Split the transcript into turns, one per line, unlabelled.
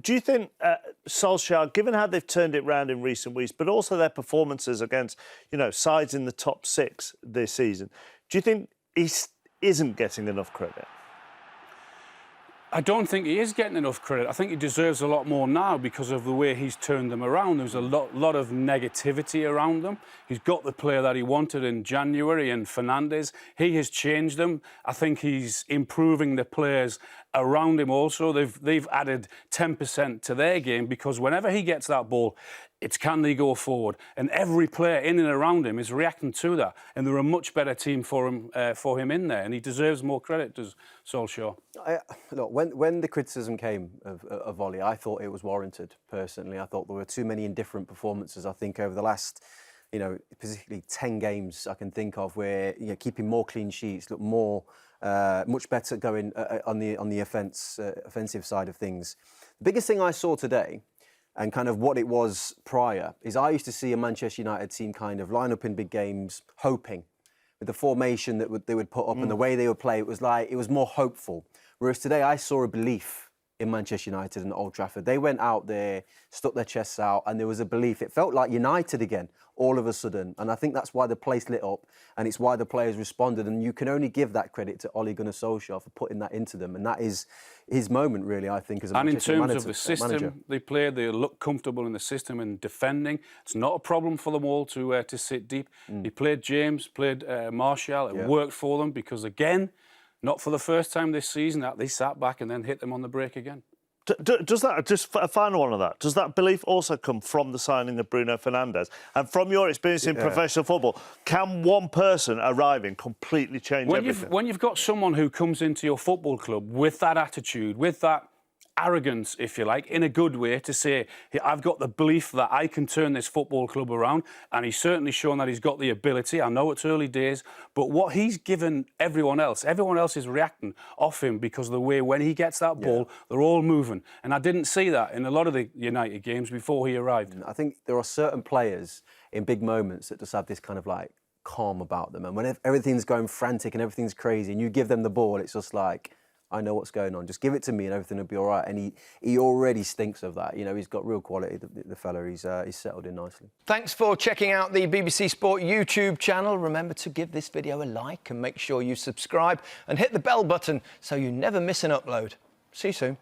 Do you think Solskjaer, given how they've turned it round in recent weeks, but also their performances against, sides in the top 6 this season, do you think he isn't getting enough credit?
I don't think he is getting enough credit. I think he deserves a lot more now because of the way he's turned them around. There's a lot of negativity around them. He's got the player that he wanted in January in Fernandes. He has changed them. I think he's improving the players around him also. They've added 10% to their game because whenever he gets that ball, it's can they go forward? And every player in and around him is reacting to that. And they're a much better team for him in there. And he deserves more credit, does Solskjaer.
Look, when the criticism came of Ollie, I thought it was warranted, personally. I thought there were too many indifferent performances, I think, over the last, particularly 10 games I can think of where, keeping more clean sheets, look more, much better going on the offensive side of things. The biggest thing I saw today, and kind of what it was prior, is I used to see a Manchester United team kind of line up in big games, hoping. With the formation that they would put up and the way they would play, it was more hopeful. Whereas today I saw a belief in Manchester United and Old Trafford. They went out there, stuck their chests out, and there was a belief. It felt like United again, all of a sudden. And I think that's why the place lit up, and it's why the players responded. And you can only give that credit to Ole Gunnar Solskjaer for putting that into them. And that is his moment, really, I think, as a Manchester manager.
And in terms of the system they played, they look comfortable in the system and defending. It's not a problem for them all to sit deep. He played James, played Martial. It worked for them because, again, not for the first time this season, that they sat back and then hit them on the break again.
Does that, just a final one of that, does that belief also come from the signing of Bruno Fernandes? And from your experience in professional football, can one person arriving completely change everything?
When you've got someone who comes into your football club with that attitude, with that arrogance, if you like, in a good way, to say, hey, I've got the belief that I can turn this football club around, and he's certainly shown that he's got the ability. I know it's early days, but what he's given everyone else is reacting off him because of the way when he gets that ball, they're all moving. And I didn't see that in a lot of the United games before he arrived.
I think there are certain players in big moments that just have this kind of like calm about them. And when everything's going frantic and everything's crazy and you give them the ball, it's just like, I know what's going on. Just give it to me and everything will be all right. And he already stinks of that. He's got real quality, the fella. He's settled in nicely.
Thanks for checking out the BBC Sport YouTube channel. Remember to give this video a like and make sure you subscribe and hit the bell button so you never miss an upload. See you soon.